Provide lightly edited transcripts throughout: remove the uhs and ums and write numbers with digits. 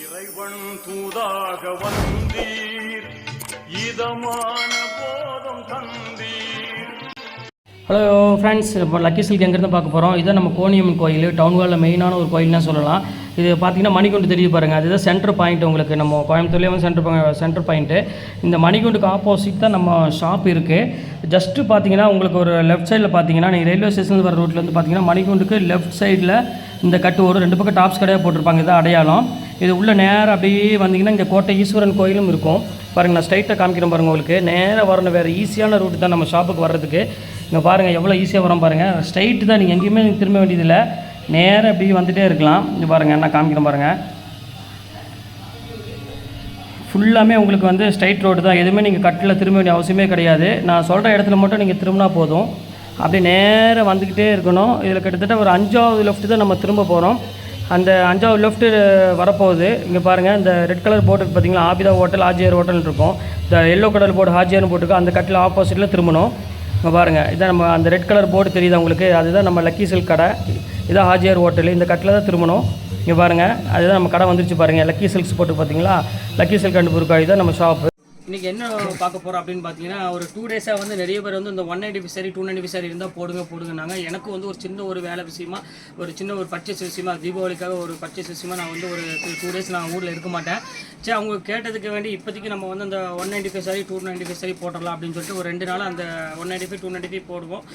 இறைவன் தூதாக வந்தீர் இதமான போதும் தந்தீர். ஹலோ ஃப்ரெண்ட்ஸ், இப்போ லக்கி சில்க் எங்கேருந்து பார்க்க போகிறோம். இதுதான் நம்ம கோணியம்மன் கோயில், டவுன் ஹாலில் மெயினான ஒரு கோயில்னு சொல்லலாம். இது பார்த்திங்கன்னா மணிகுண்டு தெரியுது பாருங்கள், அதுதான் சென்டர் பாயிண்ட். உங்களுக்கு நம்ம கோயம்புத்தூர்லேயே வந்து சென்டர் பாயிண்ட்டு. இந்த மணிகுண்டுக்கு ஆப்போசிட் தான் நம்ம ஷாப் இருக்குது. ஜஸ்ட்டு பார்த்தீங்கன்னா உங்களுக்கு ஒரு லெஃப்ட் சைடில் பார்த்தீங்கன்னா நீங்கள் ரயில்வே ஸ்டேஷன் வர ரோட்டில் வந்து பார்த்தீங்கன்னா மணிகுண்டுக்கு லெஃப்ட் சைடில் இந்த கட்டு வரும். ரெண்டு பக்கம் டாப்ஸ் கடையாக போட்டிருப்பாங்க, இதான் அடையாளம். இது உள்ள நேராக அப்படியே வந்தீங்கன்னா இங்கே கோட்டை ஈஸ்வரன் கோயிலும் இருக்கும் பாருங்கள். நான் ஸ்ட்ரைட்டாக காமிக்கிறேன் பாருங்கள். உங்களுக்கு நேராக வரணும், வேறு ஈஸியான ரூட்டு தான் நம்ம ஷாப்புக்கு வர்றதுக்கு. இங்கே பாருங்கள் எவ்வளோ ஈஸியாக வரோம் பாருங்கள். ஸ்ட்ரைட்டு தான், நீங்கள் எங்கேயுமே திரும்ப வேண்டியதில்லை, நேராக அப்படியே வந்துகிட்டே இருக்கலாம். இங்கே பாருங்கள், நான் காமிக்கிறேன் பாருங்கள். ஃபுல்லாமே உங்களுக்கு வந்து ஸ்ட்ரைட் ரோடு தான், எதுவுமே நீங்கள் கட்டில் திரும்ப வேண்டிய அவசியமே கிடையாது. நான் சொல்கிற இடத்துல மட்டும் நீங்கள் திரும்பினா போதும். அப்படியே நேராக வந்துக்கிட்டே இருக்கணும். இதில் கிட்டத்தட்ட ஒரு 5வது லெஃப்ட்டு தான் நம்ம திரும்ப போகிறோம். அந்த 5வது லெஃப்ட்டு வரப்போகுது. இங்கே பாருங்கள், இந்த ரெட் கலர் போர்டுக்கு பார்த்தீங்கன்னா ஆபிதா ஹோட்டல், ஹாஜியார் ஹோட்டல் இருக்கும். இந்த எல்லோ கலர் போர்டு ஹாஜியார்னு போட்டுருக்கு, அந்த கட்டில் ஆப்போசிட்டில் திரும்பணும். இங்கே பாருங்கள், இதான் நம்ம அந்த ரெட் கலர் போர்டு தெரியுது உங்களுக்கு, அதுதான் நம்ம லக்கி சில்க் கடை. இதான் ஹாஜியார் ஹோட்டல், இந்த கட்டில் தான் திரும்பணும். இங்கே பாருங்கள், அதுதான் நம்ம கடை வந்துருச்சு பாருங்கள். லக்கி சில்க்ஸ் போட்டு பார்த்தீங்களா, லக்கி சில்க் அண்ட் புர்காய் தான் நம்ம ஷாப்பு. இன்றைக்கி என்ன பார்க்க போகிறோம் அப்படின்னு பார்த்தீங்கன்னா, ஒரு 2 டேஸாக வந்து நிறைய பேர் வந்து இந்த 195 சாரி 295 சாரி இருந்தால் போடுங்கன்னாங்க. எனக்கு வந்து ஒரு சின்ன ஒரு வேலை விஷயமா, ஒரு சின்ன ஒரு பர்ச்சேஸ் விஷயமா, தீபாவளிக்காக ஒரு பர்ச்சேஸ் விஷயமா நான் வந்து ஒரு 2 டேஸ் நான் ஊரில் இருக்க மாட்டேன். சரி, அவங்க கேட்டதுக்கு வேண்டி இப்போதைக்கு நம்ம வந்து அந்த 195 சாரி 295 சாரி போட்டுடலாம் அப்படின்னு சொல்லிட்டு ஒரு 2 நாள் அந்த 195 295 போடுவோம்.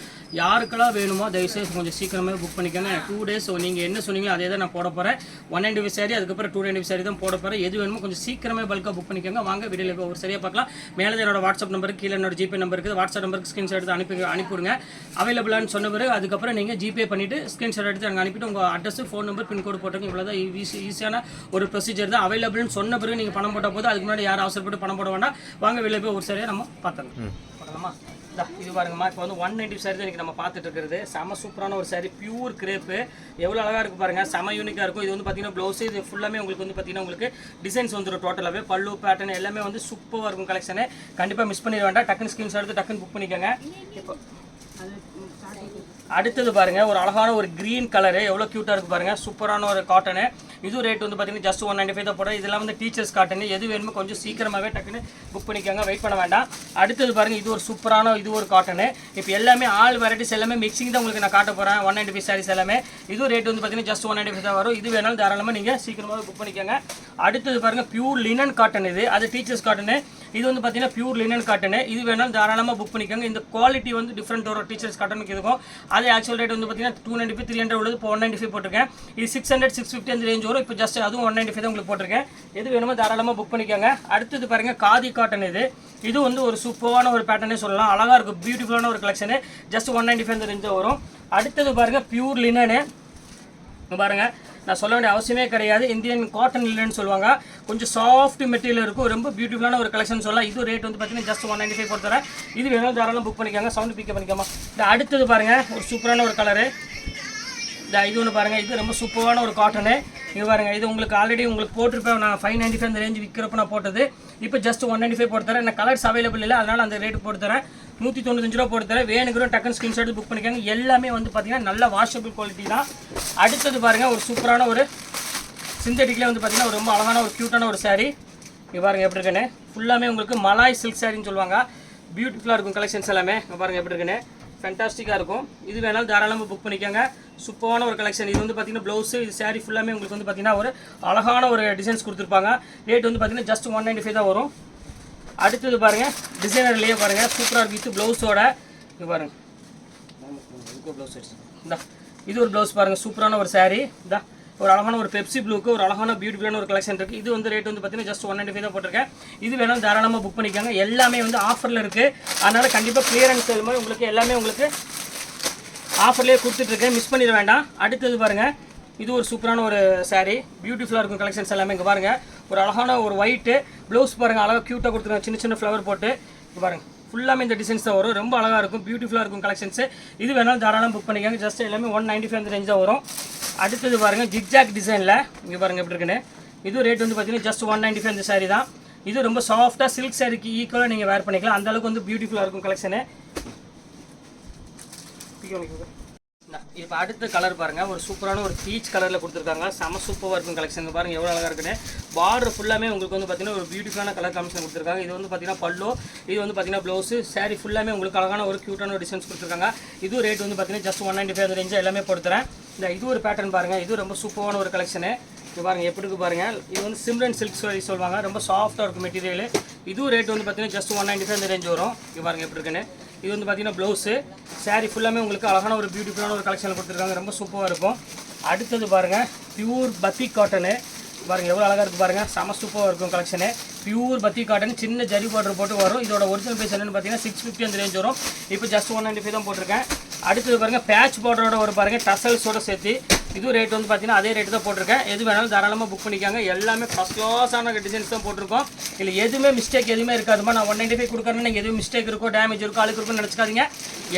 யாருக்கெல்லாம் வேணுமோ தயவுசெய்து கொஞ்சம் சீக்கிரமாக புக் பண்ணிக்கோங்க. 2 டேஸ் நீங்கள் என்ன சொன்னீங்களோ அதே தான் நான் போட போகிறேன். 195 சாரி, அதுக்கப்புறம் 295 சாரி தான் போட போகிறேன். எது வேணுமோ கொஞ்சம் சீக்கிரமே பல்காக புக் பண்ணிக்கோங்க. வாங்க வீடியோவில் ஒரு சரியாக பார்க்கலாம். மேலே என்னோட வாட்ஸ்அப் நம்பருக்கு, கீழே என்னோட ஜிபே நம்பர் இருக்குது. வாட்ஸ்அப் நம்பருக்கு ஸ்க்ரீன்ஷாட் எடுத்து அனுப்பிவிடுங்க. அவைலபிளான்னு சொன்ன பிறகு அதுக்கப்புறம் நீங்கள் ஜிபே பண்ணிவிட்டு ஸ்க்ரீன்ஷாட் எடுத்து அங்கே அனுப்பிட்டு உங்கள் அட்ரஸ், ஃபோன் நம்பர், பின்கோடு போட்டுருங்க. இவ்வளோ தான் ஈஸியான ஒரு ப்ரொசீஜர் தான். அவைலபிள்னு சொன்ன பிறகு நீங்கள் பணம் போட்டால் போதும். அதுக்கு முன்னாடி யாரும் அவசரப்பட்டு பணம் போட வேண்டாம். வாங்க வெளியே போய் ஒரு சரியாக நம்ம பார்த்துக்கலாம். பார்க்கலாமா? இது பாருங்கம்மா, இப்போ வந்து 190 சாரி தான் இன்றைக்கி நம்ம பார்த்துட்டு இருக்கிறது. செம சூப்பரான ஒரு சாரி, பியூர் கிரேப்பு, எவ்வளோ அழகாக இருக்குது பாருங்கள். செம யூனிக்காக இருக்கும். இது வந்து பார்த்தீங்கன்னா ப்ளவுஸு, இது ஃபுல்லாமே உங்களுக்கு வந்து பார்த்தீங்கன்னா உங்களுக்கு டிசைன்ஸ் வந்துடும். டோட்டலாகவே பல்லு பேட்டர்ன் எல்லாமே வந்து சூப்பராக இருக்கும் கலெக்ஷனு. கண்டிப்பாக மிஸ் பண்ணிட வேண்டாம். டக்குன்னு ஸ்க்ரீன்ஷாட் எடுத்து டக்குன்னு புக் பண்ணிக்கோங்க. இப்போ அடுத்தது பாருங்கள், ஒரு அழகான ஒரு க்ரீன் கலரு, எவ்வளோ க்யூட்டாக இருக்குது பாருங்கள். சூப்பரான ஒரு காட்டனு. இது ரேட் வந்து பார்த்தீங்கன்னா ஜஸ்ட் 195 தான் போடுறேன். இதெல்லாம் வந்து டீச்சர்ஸ் காட்டனு. எது வேணுமோ கொஞ்சம் சீக்கிரமாகவே டக்குன்னு புக் பண்ணிக்கோங்க, வெயிட் பண்ண வேண்டாம். அடுத்தது பாருங்கள், இது ஒரு சூப்பரான இது ஒரு காட்டனு. இப்போ எல்லாமே ஆல் வெரைட்டிஸ் எல்லாமே மிக்சிங் தான் உங்களுக்கு நான் காட்ட போகிறேன். 195 சாரீஸ் எல்லாமே. இது ரேட் வந்து பார்த்தீங்கன்னா ஜஸ்ட் 195 தான் வரும். இது வேணாலும் தாராளமாக நீங்கள் சீக்கிரமாக புக் பண்ணிக்கோங்க. அடுத்தது பாருங்கள், பியூர் லினன் காட்டன். இது அது டீச்சர்ஸ் காட்டனு. இது வந்து பார்த்தீங்கன்னா பியூர் லினன் காட்டனு. இது வேணாலும் தாராளமாக புக் பண்ணிக்கோங்க. இந்த குவாலிட்டி வந்து டிஃப்ரெண்ட் வரும் டீச்சர்ஸ் காட்டனுக்கு இருக்கும். அதே ஆக்சுவல் ரேட் வந்து பார்த்தீங்கன்னா 295 300 உள்ளது. இப்போ 195 போட்டிருக்கேன். இது 600 650 அந்த ரேஞ்ச் வரும். இப்போ ஜஸ்ட் அதுவும் 195 தான் உங்களுக்கு போட்டிருக்கேன். எது வேணுமோ தாராளமாக புக் பண்ணிக்கோங்க. அடுத்தது பாருங்கள், காதி காட்டன். இது வந்து ஒரு சூப்பரான ஒரு பேட்டர்னே சொல்லலாம். அழகாக இருக்கும், பியூட்டிஃபுல்லான ஒரு கலெக்ஷனு. ஜஸ்ட் 195 அந்த ரேஞ்ச் வரும். அடுத்தது பாருங்கள், பியூர் லினனு. பாருங்கள், நான் சொல்ல வேண்டிய அவசியமே கிடையாது. இந்தியன் காட்டன் லினன் சொல்லுவாங்க. கொஞ்சம் சாஃப்ட் மெட்டீரியல் இருக்கும், ரொம்ப பியூட்டிஃபுல்லான ஒரு கலெக்ஷன் சொல்லலாம். இது ரேட் வந்து பார்த்தீங்கன்னா ஜஸ்ட் 195 பொறுத்தவரை. இது வேணும் தாராளம் புக் பண்ணிக்கோங்க. சவுண்ட் பிக்கப் பண்ணிக்காமா. இந்த அடுத்தது பாருங்கள், ஒரு சூப்பரான ஒரு கலரு. இது ஒன்று பாருங்கள், இது ரொம்ப சூப்பரான ஒரு காட்டனு. இது பாருங்கள், இது உங்களுக்கு ஆல்ரெடி உங்களுக்கு போட்டிருப்பேன். நான் 595 அந்த ரேஞ்சு விற்கிறப்ப நான் போட்டது. இப்போ ஜஸ்ட் 195 போட்டு தரேன். நான் கலர்ஸ் அவைலபிள் இல்லை, அதனால் அந்த ரேட்டு போட்டு தரேன். 195 ரூபா போட்டு தரேன். வேணுங்கிறோம் டக்குன்னு ஸ்க்ரீன்ஷாட் புக் பண்ணிக்கோங்க. எல்லாமே வந்து பார்த்தீங்கன்னா நல்ல வாஷபிள் குவாலிட்டி தான். அடுத்தது பாருங்கள், ஒரு சூப்பரான ஒரு சிந்தட்டிக்கில் வந்து பார்த்தீங்கன்னா ரொம்ப அழகான ஒரு க்யூட்டான ஒரு சாரீ. இங்கே பாருங்கள் எப்படி இருக்குன்னு. ஃபுல்லாமே உங்களுக்கு மலாய் சில்க் சாரின்னு சொல்லுவாங்க. பியூட்டிஃபுல்லாக இருக்கும் கலெக்ஷன்ஸ் எல்லாமே. இங்கே பாருங்கள் எப்படி இருக்குன்னு, ஃபேண்டாஸ்டிக்காக இருக்கும். இது வேணாலும் தாராளமாக புக் பண்ணிக்கோங்க. சூப்பரான ஒரு கலெக்ஷன். இது வந்து பார்த்தீங்கன்னா ப்ளவுஸு, இது சாரீ ஃபுல்லாமே உங்களுக்கு வந்து பார்த்தீங்கன்னா ஒரு அழகான ஒரு டிசைன்ஸ் கொடுத்துருப்பாங்க. ரேட் வந்து பார்த்தீங்கன்னா ஜஸ்ட் 195 தான் வரும். அடுத்தது பாருங்கள், டிசைனர்லேயே பாருங்கள் சூப்பராக இருக்குது. இது ப்ளவுஸோட இங்கே பாருங்கள், ப்ளவுஸ் இந்தா இது ஒரு ப்ளவுஸ் பாருங்கள். சூப்பரான ஒரு சாரீ. இந்தா ஒரு அழகான ஒரு பெப்சி ப்ளூக்கு ஒரு அழகான பியூட்டிஃபுல்லான ஒரு கலெக்ஷன் இருக்குது. இது வந்து ரேட் வந்து பார்த்தீங்கன்னா ஜஸ்ட் 195 தான் போட்டிருக்கேன். இது வேணாலும் தாராளமாக புக் பண்ணிக்கோங்க. எல்லாமே வந்து ஆஃபரில் இருக்குது, அதனால் கண்டிப்பாக கிளியரன்ஸ் சேல் மாதிரி உங்களுக்கு எல்லாமே உங்களுக்கு ஆஃபர்லேயே கொடுத்துட்ருக்கேன், மிஸ் பண்ணிட வேண்டாம். அடுத்தது பாருங்கள், இது ஒரு சூப்பரான ஒரு சாரீ, பியூட்டிஃபுல்லாக இருக்கும் கலெக்ஷன்ஸ் எல்லாமே. இங்கே பாருங்கள், ஒரு அழகான ஒரு ஒயிட்டு ப்ளவுஸ் பாருங்கள், அழகாக க்யூட்டாக கொடுத்துருக்காங்க, சின்ன சின்ன ஃப்ளவர் போட்டு. இங்கே பாருங்கள், ஃபுல்லாமே இந்த டிசைன்ஸ் தான் வரும். ரொம்ப அழகாக இருக்கும், பியூட்டிஃபுல்லாக இருக்கும் கலெக்ஷன்ஸு. இது வேணாலும் தாராளமாக புக் பண்ணிக்கோங்க. ஜஸ்ட் எல்லாமே 195 அந்த ரேஞ்ச் தான் வரும். அடுத்தது பாருங்கள், ஜிக்ஜாக் டிசைனில். இங்கே பாருங்கள் எப்படி இருக்குன்னு. இது ரேட் வந்து பார்த்தீங்கன்னா ஜஸ்ட் 195 அந்த சாரீ தான். இது ரொம்ப சாஃப்டாக சில்க் சாரீக்கு ஈக்குவலாக நீங்கள் வேர் பண்ணிக்கலாம். அந்தளவுக்கு வந்து பியூட்டிஃபுல்லாக இருக்கும் கலெக்ஷனு. இப்போ அடுத்த கலர் பாருங்கள், ஒரு சூப்பரான ஒரு பீச் கலரில் கொடுத்துருக்காங்க. செம சூப்பராக இருக்கும் கலெக்ஷன். பாருங்கள் எவ்வளோ அழகாக இருக்குன்னு. பார்டர் ஃபுல்லாமே உங்களுக்கு வந்து பார்த்தீங்கன்னா ஒரு பியூட்டிஃபுல்லான கலர் காம்பினேஷன் கொடுத்துருக்காங்க. இது வந்து பார்த்தீங்கன்னா பல்லோ, இது வந்து பார்த்தீங்கன்னா ப்ளவுஸு, சாரி ஃபுல்லாமே உங்களுக்கு அழகான ஒரு க்யூட்டான ஒரு டிசைன்ஸ் கொடுத்துருக்காங்க. இது ரேட் வந்து பார்த்தீங்கன்னா ஜஸ்ட் 195 அந்த ரேஞ்சாக எல்லாமே போட்டுறேன். இது ஒரு பேட்டர்ன் பாருங்கள், இது ரொம்ப சூப்பரான ஒரு கலெக்ஷனு. இது பாருங்கள் எப்படி இருக்கு பாருங்கள். இது வந்து சிம்ரன் சில்க் சாரி சொல்லுவாங்க, ரொம்ப சாஃப்ட்டாக இருக்கும் மெட்டீரியல். இதுவும் ரேட் வந்து பார்த்தீங்கன்னா ஜஸ்ட் 195 அந்த ரேஞ்ச் வரும். இது பாருங்கள் எப்படி இருக்குன்னு. இது வந்து பார்த்தீங்கன்னா ப்ளவுஸு, சாரி ஃபுல்லாமே உங்களுக்கு அழகான ஒரு பியூட்டிஃபுல்லான ஒரு கலெக்ஷன் கொடுத்துருக்காங்க. ரொம்ப சூப்பராக இருக்கும். அடுத்தது பாருங்கள் பியூர் பத்திக் காட்டனு. பாருங்கள் எவ்வளோ அழகாக இருக்குது பாருங்கள், செம சூப்பராக இருக்கும் கலெக்ஷனு. பியூர் பத்திக் காட்டன், சின்ன ஜரி பார்டர் போட்டு வரும். இதோட ஒரிஜினல் ப்ரைஸ் என்னென்னு பார்த்தீங்கன்னா 650 அந்த ரேஞ்ச் வரும். இப்போ ஜஸ்ட் 195 தான் போட்டிருக்கேன். அடுத்தது பாருங்கள் பேட்ச் பார்டரோட ஒரு பாருங்கள் டசல்ஸோட சேர்த்து. இது ரேட் வந்து பார்த்தீங்கன்னா அதே ரேட்டு தான் போட்டிருக்கேன். எது வேணாலும் தாராளமாக புக் பண்ணிக்காங்க. எல்லாமே ஃபஸ்ட் கிளாஸான டிசைன்ஸ் தான் போட்டிருக்கோம். இல்லை எதுவுமே மிஸ்டேக் எதுவுமே இருக்காதுமா. நான் 195 கொடுக்குறேன்னு நீங்கள் எதுவும் மிஸ்டேக் இருக்கோ, டேமேஜ் இருக்கோ, அழுக்கு இருக்குன்னு நினச்சிக்காதீங்க.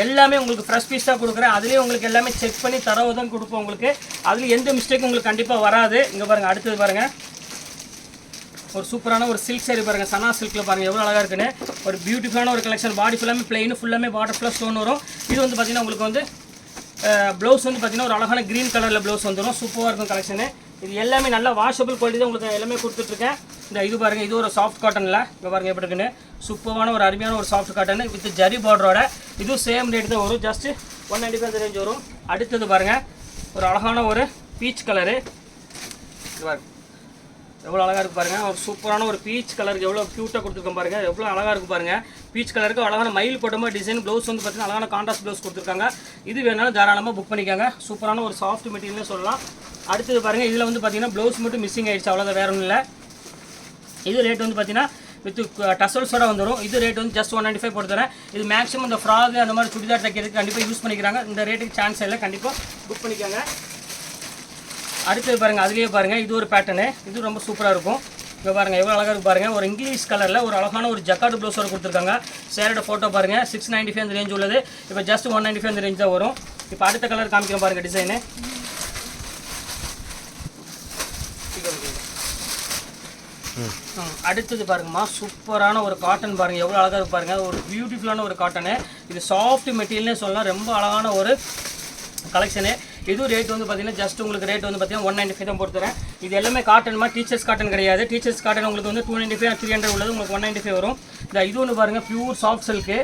எல்லாமே உங்களுக்கு ஃப்ரெஷ் பீஸ் தான் கொடுக்குறேன். அதுலேயே உங்களுக்கு எல்லாமே செக் பண்ணி தரவு தான் கொடுப்போம் உங்களுக்கு. அதில் எந்த மிஸ்டேக்கும் உங்களுக்கு கண்டிப்பாக வராது. இங்கே பாருங்கள் அடுத்தது பாருங்கள் ஒரு சூப்பரான ஒரு சில்க் சாரி பாருங்கள், சனா சில்கில் பாருங்கள் எவ்வளோ அழகாக இருக்குன்னு. ஒரு பியூட்டிஃபுல்லான ஒரு கலெக்ஷன். பாடி ஃபுல்லாமே பிளெயின், ஃபுல்லாமே வாட்டர் ஃப்ளஸ் ஸ்டோன் வரும். இது வந்து பார்த்தீங்கன்னா உங்களுக்கு வந்து ப்ளவுஸ் வந்து பார்த்தீங்கன்னா ஒரு அழகான க்ரீன் கலரில் ப்ளவுஸ் வந்துடும். சூப்பராக இருக்கும் கலெக்ஷனு. இது எல்லாமே நல்லா வாஷபிள் குவாலிட்டி தான் உங்களுக்கு எல்லாமே கொடுத்துட்ருக்கேன். இது பாருங்கள், இது ஒரு சாஃப்ட் காட்டனில் இங்கே பாருங்கள் எப்படி இருக்குன்னு. சூப்பரான ஒரு அருமையான ஒரு சாஃப்ட் காட்டன் வித் ஜரி பார்டரோட. இதுவும் சேம் ரேட் தான் வரும், ஜஸ்ட் 195 ரேஞ்ச் வரும். அடுத்தது பாருங்கள் ஒரு அழகான ஒரு பீச் கலரு. இது பாருங்கள் எவ்வளோ அழகாக இருக்குது பாருங்கள். ஒரு சூப்பரான ஒரு பீச் கலருக்கு எவ்வளோ க்யூட்டாக கொடுத்துருக்கோம் பாருங்கள், எவ்வளோ அழகாக இருக்குது பாருங்கள். பீச் கலருக்கு அழகான மயில் போட்டமா டிசைன். ப்ளவுஸ் வந்து பார்த்தீங்கன்னா அழகான கான்ட்ராஸ்ட் ப்ளவுஸ் கொடுத்துருக்காங்க. இது வேணாலும் தாராளமாக புக் பண்ணிக்காங்க. சூப்பரான ஒரு சாஃப்ட் மெட்டீரியல்னு சொல்லலாம். அடுத்தது பாருங்கள் இதில் வந்து பார்த்தீங்கன்னா ப்ளவுஸ் மட்டும் மிஸ்ஸிங் ஆகிடுச்சு, அவ்வளோதான், வேறு ஒன்றும் இல்லை. இது ரேட் வந்து பார்த்தீங்கன்னா வித் டசல்ஸோட வந்துடும். இது ரேட் வந்து ஜஸ்ட் 195 போட்டு தரேன். இது மேக்ஸிமம் இந்த ஃப்ராக் அந்த மாதிரி சுடிதார் தைக்கிறதுக்கு கண்டிப்பாக யூஸ் பண்ணிக்கிறாங்க. இந்த ரேட்டுக்கு சான்ஸ் இல்லை, கண்டிப்பாக புக் பண்ணிக்காங்க. அடுத்தது பாருங்கள் அதுலேயே பாருங்கள் இது ஒரு பேட்டர்னு. இது ரொம்ப சூப்பராக இருக்கும். இங்கே பாருங்கள் எவ்வளோ அழகாக இருக்குது பாருங்கள். ஒரு இங்கிலீஷ் கலரில் ஒரு அழகான ஒரு ஜக்கார்டு ப்ளவுஸோட கொடுத்துருக்காங்க. சேரோட ஃபோட்டோ பாருங்கள். 695 அந்த ரேஞ்ச் உள்ளது. இப்போ ஜஸ்ட் 195 அந்த ரேஞ்ச் தான் வரும். இப்போ அடுத்த கலர் காமிக்கிறோம் பாருங்கள் டிசைனு. அடுத்தது பாருங்கம்மா சூப்பரான ஒரு காட்டன் பாருங்கள் எவ்வளோ அழகாக இருக்கு பாருங்கள். ஒரு பியூட்டிஃபுல்லான ஒரு காட்டனு. இது சாஃப்ட் மெட்டீரியல்னே சொல்லலாம். ரொம்ப அழகான ஒரு கலெக்ஷனு. இது ரேட் வந்து பார்த்தீங்கன்னா ஜஸ்ட் உங்களுக்கு ரேட் வந்து பார்த்தீங்கன்னா 195 தான் போட்டு தரேன். இது எல்லாமே காட்டன்மா, டீச்சர்ஸ் காட்டன் கிடையாது. டீச்சர்ஸ் காட்டன் உங்களுக்கு வந்து 295 300 உள்ளது, உங்களுக்கு 195 வரும். இது ஒன்று பாருங்கள் பியூர் சாஃப்ட் சில்க்கு.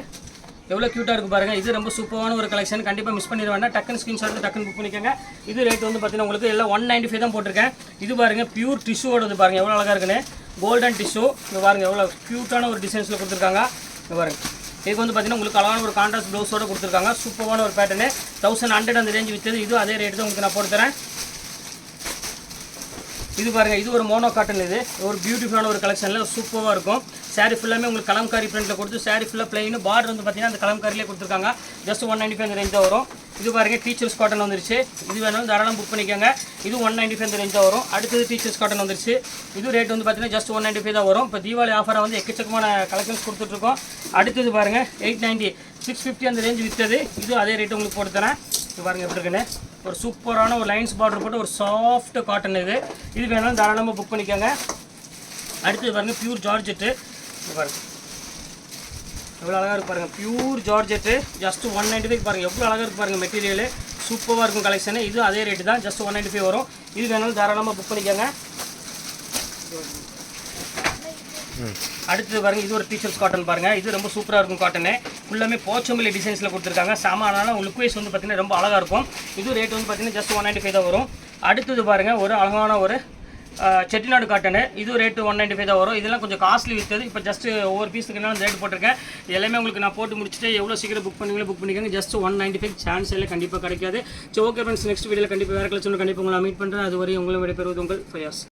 எவ்வளோ க்யூட்டாக இருக்குது பாருங்கள். இது ரொம்ப சூப்பரான ஒரு கலெக்ஷன். கண்டிப்பாக மிஸ் பண்ணிட வேண்டாம். டக்குன்னு ஸ்க்ரீன்ஷாட் டக்குன்னு புக் பண்ணிக்கோங்க. இது ரேட் வந்து பார்த்தீங்கன்னா உங்களுக்கு எல்லாம் 195 தான் போட்டிருக்கேன். இது பாருங்கள் பியூர் டிஷ்யூவோடது பாருங்கள் எவ்வளோ அழகாக இருக்குன்னு. Golden tissue. இங்கே பாருங்கள் எவ்வளோ க்யூட்டான ஒரு டிசைன்ஸில் கொடுத்துருக்காங்க. இங்கே பாருங்கள் இதுக்கு வந்து பார்த்தீங்கன்னா உங்களுக்கு அழகான ஒரு கான்ட்ராஸ்ட் ப்ளவுஸோட கொடுத்துருக்காங்க. சூப்பரான ஒரு பேட்டர்னு. 1100 அந்த ரேஞ்ச் விற்றது. இது அதே ரேட்டு தான் உங்களுக்கு நான் போட்டு தரேன். இது பாருங்கள் இது ஒரு மோனோ காட்டன். இது ஒரு பியூட்டிஃபுல்லான ஒரு கலெக்ஷனில் சூப்பராக இருக்கும். சாரி ஃபுல்லாமே உங்களுக்கு கலம்காரி பிரிண்டில் கொடுத்து சாரி ஃபுல்லாக பிளைன். பார்டர் வந்து பார்த்தீங்கன்னா அந்த கலம்காரிலே கொடுத்துருக்காங்க. ஜஸ்ட் 195 அந்த ரேஞ்ச் தான் வரும். இது பாருங்கள் டீச்சர்ஸ் காட்டன் வந்துருச்சு. இது வேணாலும் தாராளம் புக் பண்ணிக்கோங்க. இது 195 அந்த ரேஞ்ச் தான் வரும். அடுத்தது டீச்சர்ஸ் காட்டன் வந்துருச்சு. இது ரேட் வந்து பார்த்தீங்கன்னா ஜஸ்ட் 195 தான் வரும். இப்போ தீபாவளி ஆஃபராக வந்து எக்கச்சக்கமான கலெக்ஷன்ஸ் கொடுத்துட்ருக்கோம். அடுத்தது பாருங்கள் 890 650 அந்த ரேஞ்ச் விற்றது. இது அதே ரேட்டு உங்களுக்கு போட்டு தரேன். இது பாருங்கள் எப்படி இருக்குன்னு. ஒரு சூப்பரான ஒரு லைன்ஸ் பார்டர் போட்டு ஒரு சாஃப்ட் காட்டன். இது வேணாலும் தாராளமாக புக் பண்ணிக்கோங்க. அடுத்தது பாருங்கள் பியூர் ஜார்ஜெட்டு. இது பாருங்கள் எவ்வளோ அழகாக இருக்கு பாருங்கள். பியூர் ஜார்ஜெட்டு ஜஸ்ட் 195 பாருங்கள் எவ்வளோ அழகாக இருக்கு பாருங்கள். மெட்டீரியல் சூப்பராக இருக்கும் கலெக்ஷனு. இது அதே ரேட்டு தான், ஜஸ்ட் 195 வரும். இது வேணாலும் தாராளமாக புக் பண்ணிக்கோங்க. அடுத்தது பாருங்கள் இது ஒரு டீச்சர்ஸ் காட்டன் பாருங்கள். இது ரொம்ப சூப்பராக இருக்கும் காட்டனு. ஃபுல்லாமே போச்சம்பள்ளி டிசைன்ஸில் கொடுத்துருக்காங்க. சாமானால லுக் வைஸ் வந்து பார்த்தீங்கன்னா ரொம்ப அழகாக இருக்கும். இது ரேட் வந்து பார்த்தீங்கன்னா ஜஸ்ட் 195 தான் வரும். அடுத்தது பாருங்கள் ஒரு அழகான ஒரு செட்டிநாடு காட்டனு. இது ரேட்டு 195 தான் வரும். இதெல்லாம் கொஞ்சம் காஸ்ட்லி விற்றது. இப்போ ஜஸ்ட் ஒவ்வொரு பீஸுக்கு என்ன ரேட் போட்டிருக்கேன். எல்லாமே உங்களுக்கு நான் போட்டு முடிச்சுட்டு எவ்வளோ சீக்கிரம் புக் பண்ணுவீங்களோ புக் பண்ணிக்கோங்க. ஜஸ்ட் 195 சான்ஸ் எல்லாம் கண்டிப்பாக கிடைக்காது. ஸோ ஓகே ஃப்ரெண்ட்ஸ், நெக்ஸ்ட் வீடியோவில் கண்டிப்பாக வேறு கலெக்ஷன் கண்டிப்பாக உங்களை மீட் பண்ணுறேன். அதுவரை உங்களை விடைபெறுவது உங்கள் ஃபயாஸ்.